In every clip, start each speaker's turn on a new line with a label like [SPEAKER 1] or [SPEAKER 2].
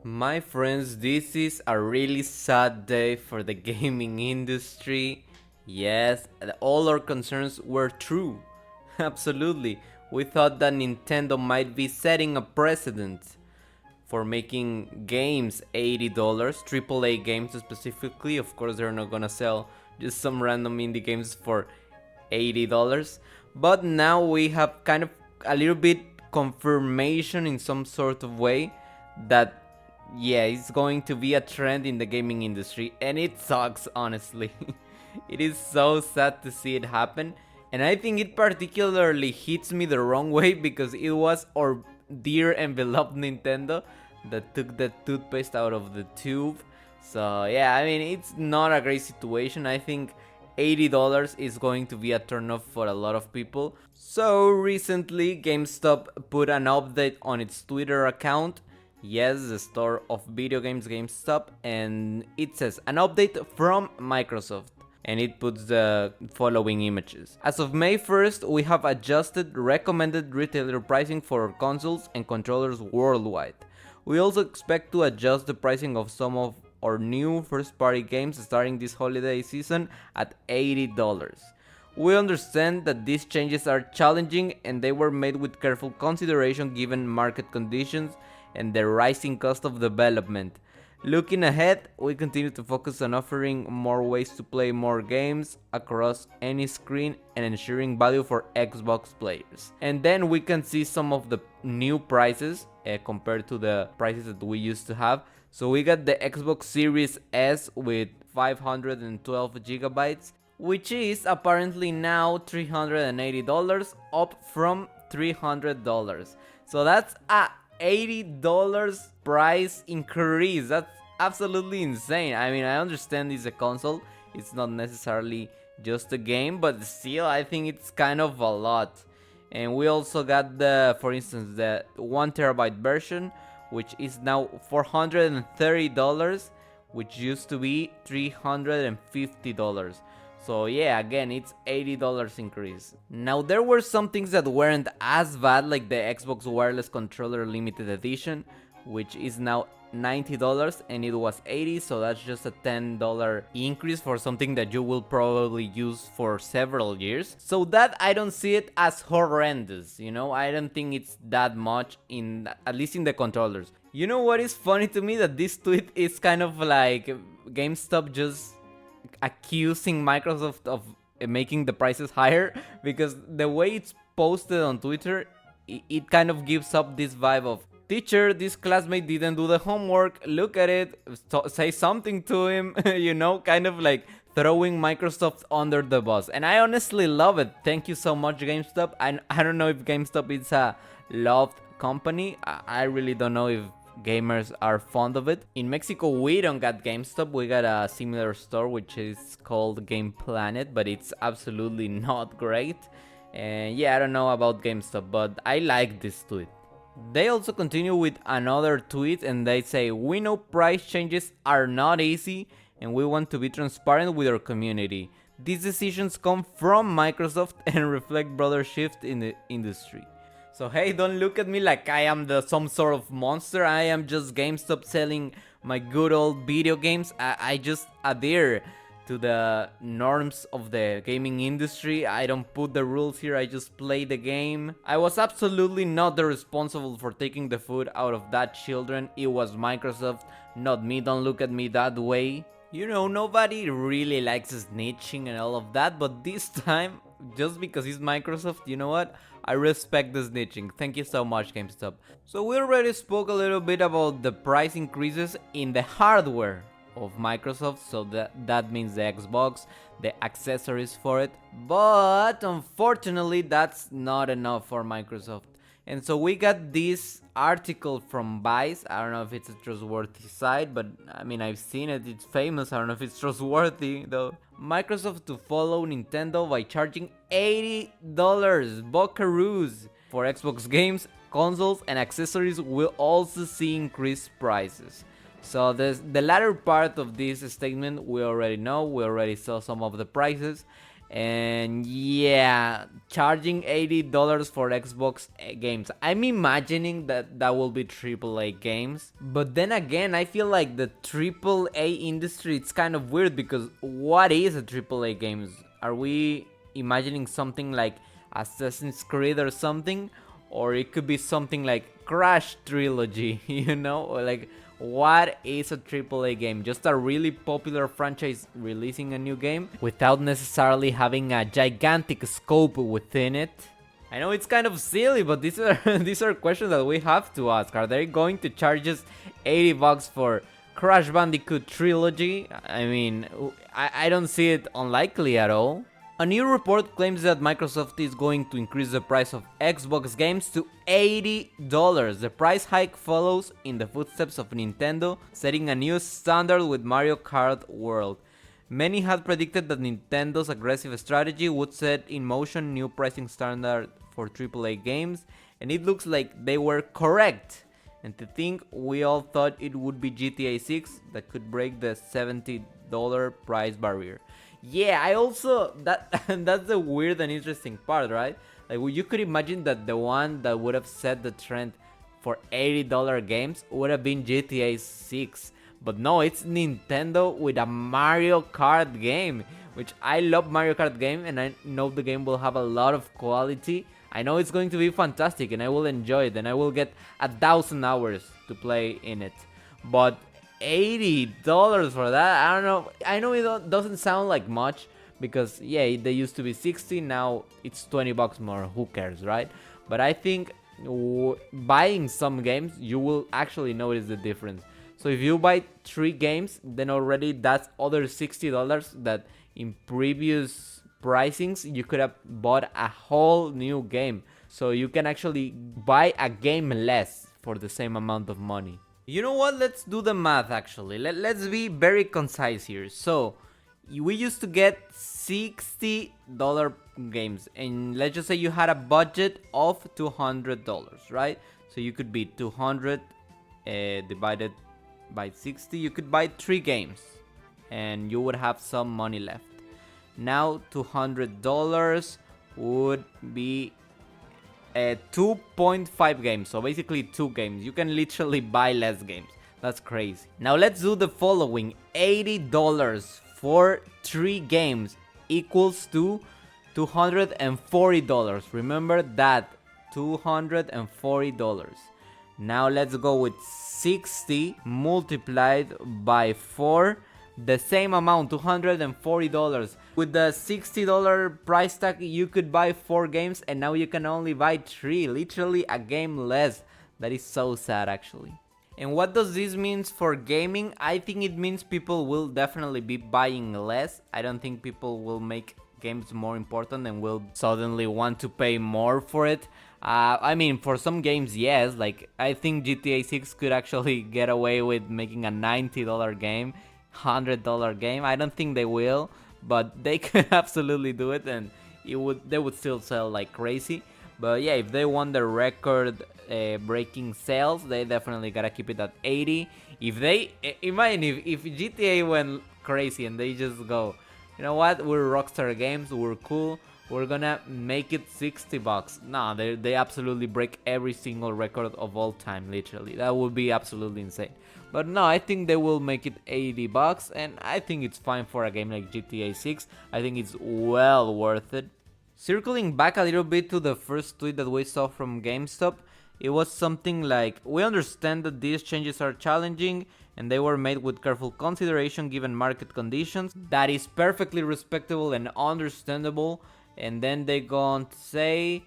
[SPEAKER 1] My friends, this is a really sad day for the gaming industry. Yes, all our concerns were true. Absolutely. We thought that Nintendo might be setting a precedent for making games $80, AAA games specifically. Of course, they're not gonna sell just some random indie games for $80. But now we have kind of a little bit confirmation in some sort of way that yeah, it's going to be a trend in the gaming industry, and it sucks, honestly. It is so sad to see it happen, and I think it particularly hits me the wrong way because it was our dear enveloped Nintendo that took the toothpaste out of the tube. So yeah, I mean, it's not a great situation. I think $80 is going to be a turnoff for a lot of people. So recently, GameStop put an update on its Twitter account. Yes, the store of video games GameStop, and it says an update from Microsoft. And it puts the following images. As of May 1st, we have adjusted recommended retailer pricing for consoles and controllers worldwide. We also expect to adjust the pricing of some of our new first-party games starting this holiday season at $80. We understand that these changes are challenging and they were made with careful consideration given market conditions and the rising cost of development. Looking ahead, we continue to focus on offering more ways to play more games across any screen and ensuring value for Xbox players. And then we can see some of the new prices compared to the prices that we used to have. So we got the Xbox Series S with 512 gigabytes, which is apparently now $380, up from $300. So that's a $80 price increase. That's absolutely insane. I mean, I understand it's a console, it's not necessarily just a game, but still I think it's kind of a lot. And we also got the, for instance, the 1TB version, which is now $430, which used to be $350. So yeah, again, it's $80 increase. Now there were some things that weren't as bad, like the Xbox Wireless Controller Limited Edition, which is now $90 and it was $80, so that's just a $10 increase for something that you will probably use for several years. So that I don't see it as horrendous, you know, I don't think it's that much, in at least in the controllers. You know what is funny to me? That this tweet is kind of like GameStop just accusing Microsoft of making the prices higher, because the way it's posted on Twitter, it kind of gives up this vibe of, teacher, this classmate didn't do the homework, look at it, say something to him, you know, kind of like throwing Microsoft under the bus. And I honestly love it. Thank you so much, GameStop. I don't know if GameStop is a loved company. I really don't know if gamers are fond of it. In Mexico, we don't got GameStop. We got a similar store which is called Game Planet, but it's absolutely not great. And yeah, I don't know about GameStop, but I like this tweet. They also continue with another tweet and they say, we know price changes are not easy and we want to be transparent with our community. These decisions come from Microsoft and reflect broader shift in the industry. So hey, don't look at me like I am some sort of monster. I am just GameStop selling my good old video games. I just adhere to the norms of the gaming industry. I don't put the rules here, I just play the game. I was absolutely not the responsible for taking the food out of that children. It was Microsoft, not me. Don't look at me that way. You know, nobody really likes snitching and all of that, but this time, just because it's Microsoft, you know what? I respect the snitching. Thank you so much, GameStop. So we already spoke a little bit about the price increases in the hardware of Microsoft, so that means the Xbox, the accessories for it, but unfortunately that's not enough for Microsoft. And so we got this article from Vice. I don't know if it's a trustworthy site, but I mean, I've seen it, it's famous. I don't know if it's trustworthy though. Microsoft to follow Nintendo by charging $80 buckaroos for Xbox games, consoles, and accessories will also see increased prices. So the latter part of this statement we already know, we already saw some of the prices. And yeah, charging $80 for Xbox games. I'm imagining that that will be AAA games. But then again, I feel like the AAA industry, it's kind of weird because what is a AAA games? Are we imagining something like Assassin's Creed or something? Or it could be something like Crash Trilogy, you know? Or like, what is a AAA game? Just a really popular franchise releasing a new game without necessarily having a gigantic scope within it? I know it's kind of silly, but these are these are questions that we have to ask. Are they going to charge us $80 for Crash Bandicoot Trilogy? I mean, I don't see it unlikely at all. A new report claims that Microsoft is going to increase the price of Xbox games to $80. The price hike follows in the footsteps of Nintendo, setting a new standard with Mario Kart World. Many had predicted that Nintendo's aggressive strategy would set in motion new pricing standard for AAA games, and it looks like they were correct. And to think, we all thought it would be GTA 6 that could break the $70 price barrier. Yeah, I also that's the weird and interesting part, right? Like, you could imagine that the one that would have set the trend for $80 games would have been GTA 6. But no, it's Nintendo with a Mario Kart game, which I love Mario Kart game, and I know the game will have a lot of quality. I know it's going to be fantastic, and I will enjoy it, and I will get 1,000 hours to play in it. But $80 for that, I don't know. I know it doesn't sound like much because yeah, they used to be 60, now it's $20 more. Who cares, right? But I think buying some games, you will actually notice the difference. So if you buy 3 games, then already that's other $60 that in previous pricings you could have bought a whole new game. So you can actually buy a game less for the same amount of money. You know what? Let's do the math actually. Let's be very concise here. So we used to get $60 games, and let's just say you had a budget of $200, right? So you could be 200 divided by 60. You could buy 3 games and you would have some money left. Now $200 would be 2.5 games, so basically 2 games. You can literally buy less games. That's crazy. Now let's do the following. $80 for 3 games equals to $240. Remember that, $240. Now let's go with 60 multiplied by 4. The same amount, $240. With the $60 price tag, you could buy 4 games, and now you can only buy 3. Literally a game less. That is so sad, actually. And what does this mean for gaming? I think it means people will definitely be buying less. I don't think people will make games more important and will suddenly want to pay more for it. I mean, for some games, yes. Like, I think GTA 6 could actually get away with making a $90 game. $100 game. I don't think they will, but they could absolutely do it, and they would still sell like crazy. But yeah, if they want the record breaking sales, they definitely gotta keep it at 80. If they imagine if GTA went crazy and they just go, you know what, we're Rockstar Games, we're cool, we're gonna make it $60. Nah, they absolutely break every single record of all time, literally. That would be absolutely insane. But no, I think they will make it $80, and I think it's fine for a game like GTA 6. I think it's well worth it. Circling back a little bit to the first tweet that we saw from GameStop, it was something like, we understand that these changes are challenging and they were made with careful consideration given market conditions. That is perfectly respectable and understandable. And then they go on to say,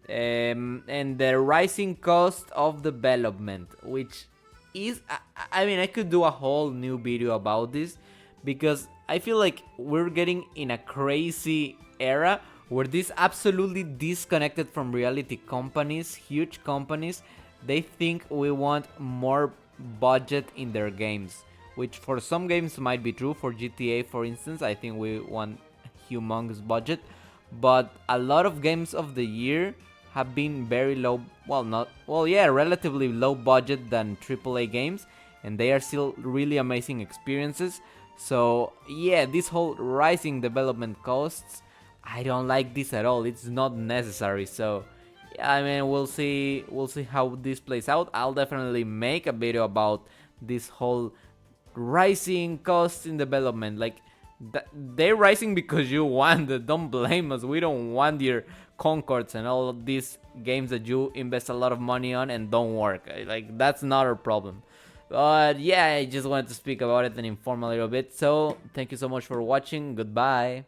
[SPEAKER 1] and the rising cost of development, which is, I mean, I could do a whole new video about this, because I feel like we're getting in a crazy era where this absolutely disconnected from reality companies, huge companies. They think we want more budget in their games, which for some games might be true. For GTA, for instance, I think we want humongous budget, but a lot of games of the year have been very low, relatively low budget than AAA games, and they are still really amazing experiences. So yeah, this whole rising development costs I don't like this at all. It's not necessary. So yeah, I mean, we'll see how this plays out. I'll definitely make a video about this whole rising costs in development. Like they're rising because you want it. Don't blame us. We don't want your Concords and all of these games that you invest a lot of money on and don't work. Like that's not our problem. But yeah, I just wanted to speak about it and inform a little bit. So thank you so much for watching. Goodbye.